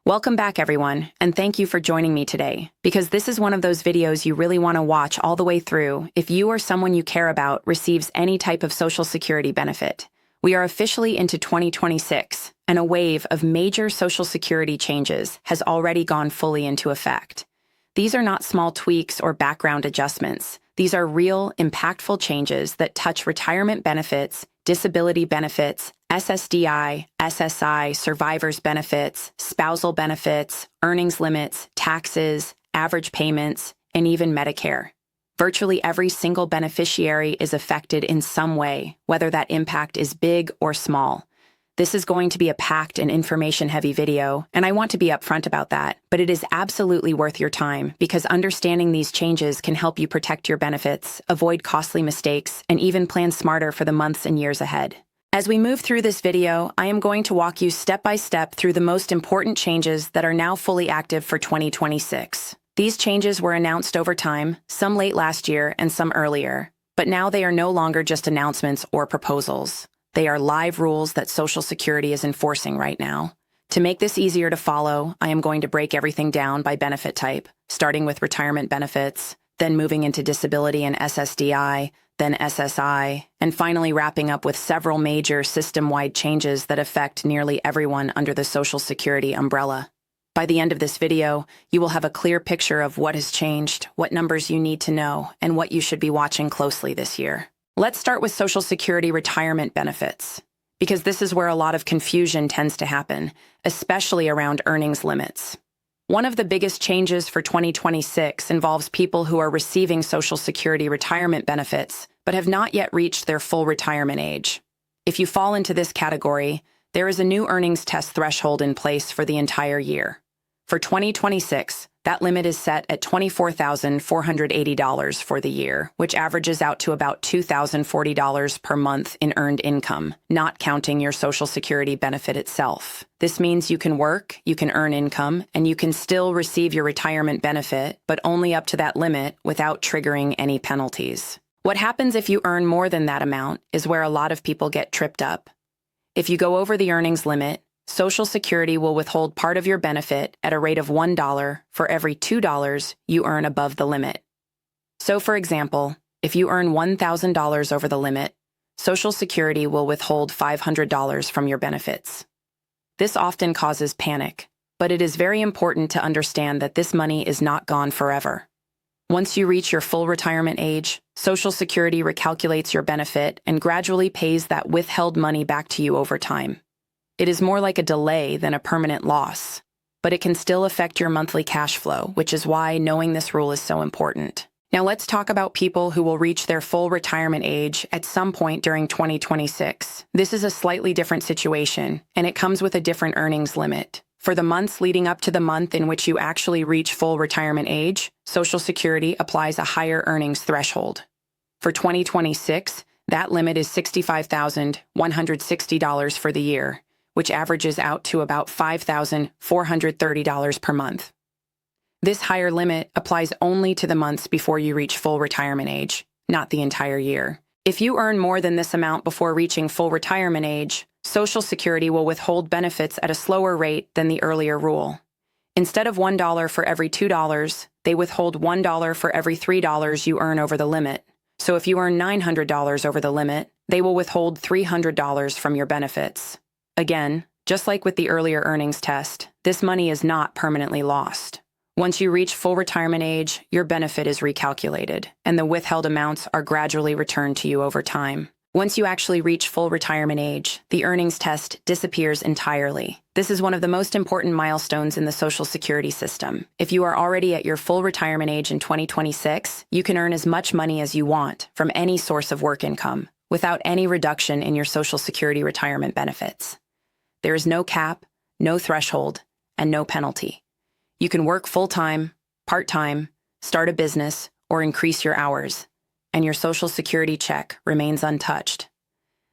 Welcome back, everyone, and thank you for joining me today, because this is one of those videos you really want to watch all the way through if you or someone you care about receives any type of Social Security benefit. We are officially into 2026, and a wave of major Social Security changes has already gone fully into effect. These are not small tweaks or background adjustments. These are real, impactful changes that touch retirement benefits, disability benefits, SSDI, SSI, survivors benefits, spousal benefits, earnings limits, taxes, average payments, and even Medicare. Virtually every single beneficiary is affected in some way, whether that impact is big or small. This is going to be a packed and information-heavy video, and I want to be upfront about that, but it is absolutely worth your time because understanding these changes can help you protect your benefits, avoid costly mistakes, and even plan smarter for the months and years ahead. As we move through this video, I am going to walk you step by step through the most important changes that are now fully active for 2026. These changes were announced over time, some late last year and some earlier, but now they are no longer just announcements or proposals. They are live rules that Social Security is enforcing right now. To make this easier to follow, I am going to break everything down by benefit type, starting with retirement benefits, then moving into disability and SSDI, then SSI, and finally wrapping up with several major system-wide changes that affect nearly everyone under the Social Security umbrella. By the end of this video, you will have a clear picture of what has changed, what numbers you need to know, and what you should be watching closely this year. Let's start with Social Security retirement benefits, because this is where a lot of confusion tends to happen, especially around earnings limits. One of the biggest changes for 2026 involves people who are receiving Social Security retirement benefits but have not yet reached their full retirement age. If you fall into this category, there is a new earnings test threshold in place for the entire year. For 2026, that limit is set at $24,480 for the year, which averages out to about $2,040 per month in earned income, not counting your Social Security benefit itself. This means you can work, you can earn income, and you can still receive your retirement benefit, but only up to that limit without triggering any penalties. What happens if you earn more than that amount is where a lot of people get tripped up. If you go over the earnings limit, Social Security will withhold part of your benefit at a rate of $1 for every $2 you earn above the limit. So, for example, if you earn $1,000 over the limit, Social Security will withhold $500 from your benefits. This often causes panic, but it is very important to understand that this money is not gone forever. Once you reach your full retirement age, Social Security recalculates your benefit and gradually pays that withheld money back to you over time. It is more like a delay than a permanent loss, but it can still affect your monthly cash flow, which is why knowing this rule is so important. Now let's talk about people who will reach their full retirement age at some point during 2026. This is a slightly different situation, and it comes with a different earnings limit. For the months leading up to the month in which you actually reach full retirement age, Social Security applies a higher earnings threshold. For 2026, that limit is $65,160 for the year, which averages out to about $5,430 per month. This higher limit applies only to the months before you reach full retirement age, not the entire year. If you earn more than this amount before reaching full retirement age, Social Security will withhold benefits at a slower rate than the earlier rule. Instead of $1 for every $2, they withhold $1 for every $3 you earn over the limit. So if you earn $900 over the limit, they will withhold $300 from your benefits. Again, just like with the earlier earnings test, this money is not permanently lost. Once you reach full retirement age, your benefit is recalculated, and the withheld amounts are gradually returned to you over time. Once you actually reach full retirement age, the earnings test disappears entirely. This is one of the most important milestones in the Social Security system. If you are already at your full retirement age in 2026, you can earn as much money as you want from any source of work income, without any reduction in your Social Security retirement benefits. There is no cap, no threshold, and no penalty. You can work full-time, part-time, start a business, or increase your hours, and your Social Security check remains untouched.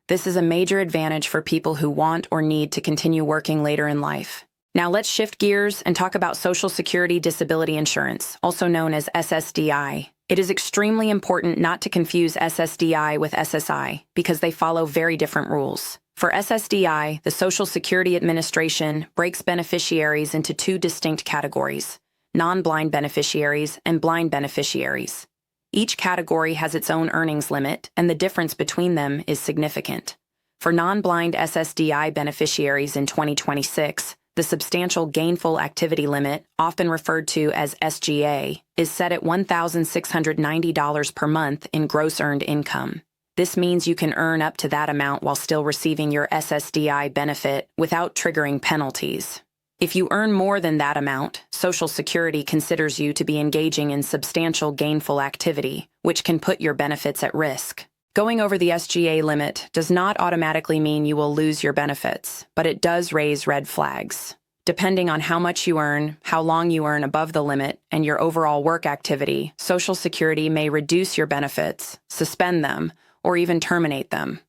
This is a major advantage for people who want or need to continue working later in life. Now let's shift gears and talk about Social Security disability insurance, also known as SSDI. It is extremely important not to confuse SSDI with SSI because they follow very different rules. For SSDI, the Social Security Administration breaks beneficiaries into two distinct categories: non-blind beneficiaries and blind beneficiaries. Each category has its own earnings limit, and the difference between them is significant. For non-blind SSDI beneficiaries in 2026, the substantial gainful activity limit, often referred to as SGA, is set at $1,690 per month in gross earned income. This means you can earn up to that amount while still receiving your SSDI benefit without triggering penalties. If you earn more than that amount, Social Security considers you to be engaging in substantial gainful activity, which can put your benefits at risk. Going over the SGA limit does not automatically mean you will lose your benefits, but it does raise red flags. Depending on how much you earn, how long you earn above the limit, and your overall work activity, Social Security may reduce your benefits, suspend them, or even terminate them.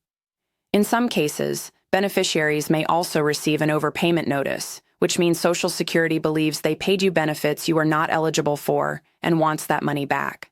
In some cases, beneficiaries may also receive an overpayment notice, which means Social Security believes they paid you benefits you are not eligible for and wants that money back.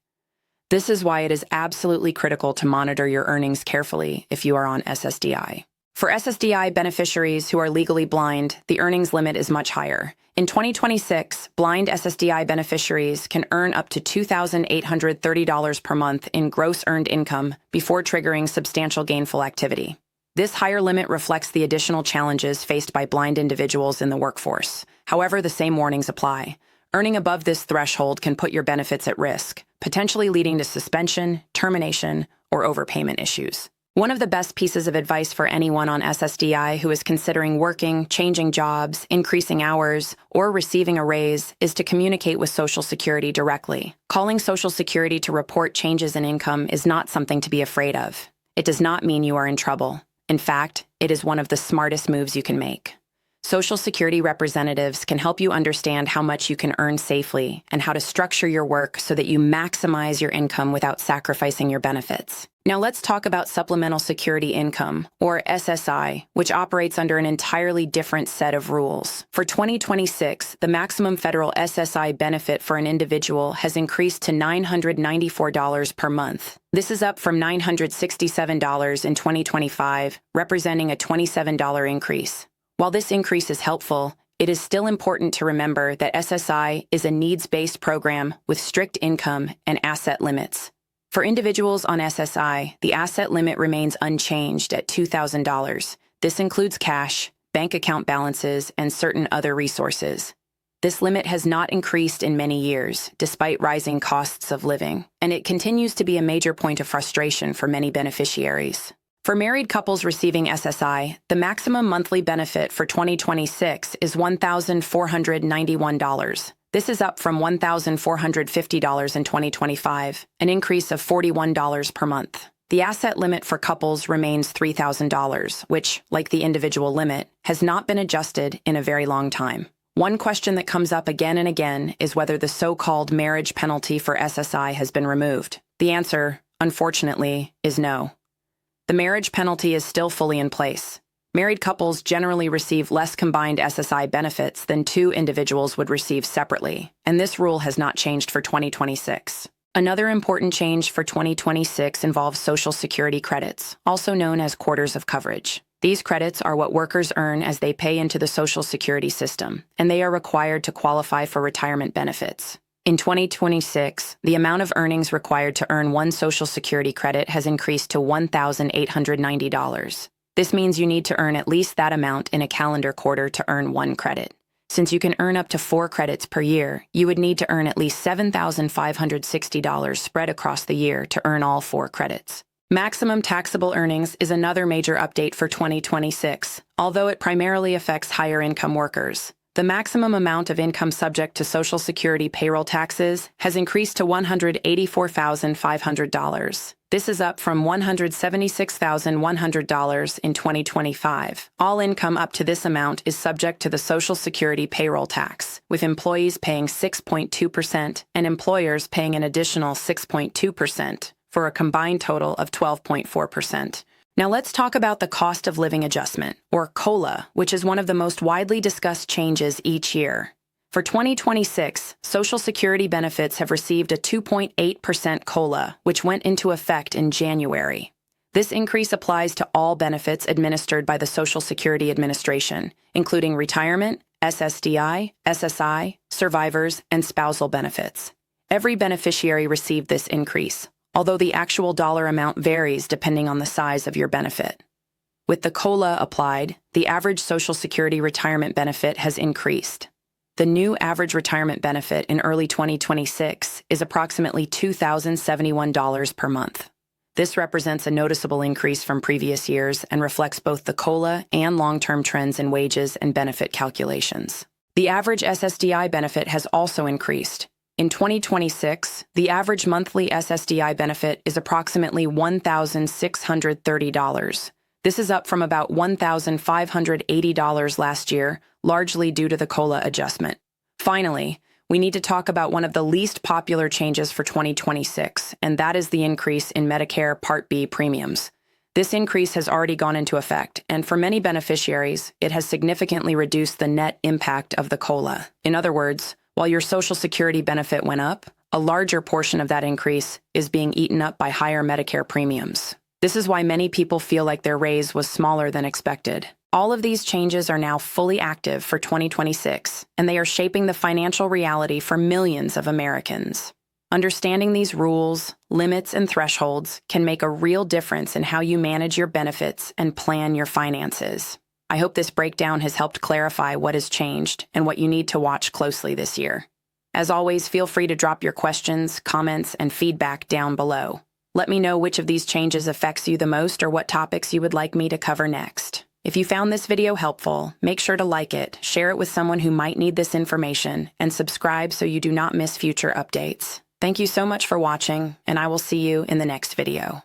This is why it is absolutely critical to monitor your earnings carefully if you are on SSDI. For SSDI beneficiaries who are legally blind, the earnings limit is much higher. In 2026, blind SSDI beneficiaries can earn up to $2,830 per month in gross earned income before triggering substantial gainful activity. This higher limit reflects the additional challenges faced by blind individuals in the workforce. However, the same warnings apply. Earning above this threshold can put your benefits at risk, potentially leading to suspension, termination, or overpayment issues. One of the best pieces of advice for anyone on SSDI who is considering working, changing jobs, increasing hours, or receiving a raise is to communicate with Social Security directly. Calling Social Security to report changes in income is not something to be afraid of. It does not mean you are in trouble. In fact, it is one of the smartest moves you can make. Social Security representatives can help you understand how much you can earn safely and how to structure your work so that you maximize your income without sacrificing your benefits. Now let's talk about Supplemental Security Income, or SSI, which operates under an entirely different set of rules. For 2026, the maximum federal SSI benefit for an individual has increased to $994 per month. This is up from $967 in 2025, representing a $27 increase. While this increase is helpful, it is still important to remember that SSI is a needs-based program with strict income and asset limits. For individuals on SSI, the asset limit remains unchanged at $2,000. This includes cash, bank account balances, and certain other resources. This limit has not increased in many years, despite rising costs of living, and it continues to be a major point of frustration for many beneficiaries. For married couples receiving SSI, the maximum monthly benefit for 2026 is $1,491. This is up from $1,450 in 2025, an increase of $41 per month. The asset limit for couples remains $3,000, which, like the individual limit, has not been adjusted in a very long time. One question that comes up again and again is whether the so-called marriage penalty for SSI has been removed. The answer, unfortunately, is no. The marriage penalty is still fully in place. Married couples generally receive less combined SSI benefits than two individuals would receive separately, and this rule has not changed for 2026. Another important change for 2026 involves Social Security credits, also known as quarters of coverage. These credits are what workers earn as they pay into the Social Security system, and they are required to qualify for retirement benefits. In 2026, the amount of earnings required to earn one Social Security credit has increased to $1,890. This means you need to earn at least that amount in a calendar quarter to earn one credit. Since you can earn up to 4 credits per year, you would need to earn at least $7,560 spread across the year to earn all 4 credits. Maximum taxable earnings is another major update for 2026, although it primarily affects higher-income workers. The maximum amount of income subject to Social Security payroll taxes has increased to $184,500. This is up from $176,100 in 2025. All income up to this amount is subject to the Social Security payroll tax, with employees paying 6.2% and employers paying an additional 6.2%, for a combined total of 12.4%. Now let's talk about the cost of living adjustment, or COLA, which is one of the most widely discussed changes each year. For 2026, Social Security benefits have received a 2.8% COLA, which went into effect in January. This increase applies to all benefits administered by the Social Security Administration, including retirement, SSDI, SSI, survivors, and spousal benefits. Every beneficiary received this increase, although the actual dollar amount varies depending on the size of your benefit. With the COLA applied, the average Social Security retirement benefit has increased. The new average retirement benefit in early 2026 is approximately $2,071 per month. This represents a noticeable increase from previous years and reflects both the COLA and long-term trends in wages and benefit calculations. The average SSDI benefit has also increased. In 2026, the average monthly SSDI benefit is approximately $1,630. This is up from about $1,580 last year, largely due to the COLA adjustment. Finally, we need to talk about one of the least popular changes for 2026, and that is the increase in Medicare Part B premiums. This increase has already gone into effect, and for many beneficiaries, it has significantly reduced the net impact of the COLA. In other words, while your Social Security benefit went up, a larger portion of that increase is being eaten up by higher Medicare premiums. This is why many people feel like their raise was smaller than expected. All of these changes are now fully active for 2026, and they are shaping the financial reality for millions of Americans. Understanding these rules, limits, and thresholds can make a real difference in how you manage your benefits and plan your finances. I hope this breakdown has helped clarify what has changed and what you need to watch closely this year. As always, feel free to drop your questions, comments, and feedback down below. Let me know which of these changes affects you the most or what topics you would like me to cover next. If you found this video helpful, make sure to like it, share it with someone who might need this information, and subscribe so you do not miss future updates. Thank you so much for watching, and I will see you in the next video.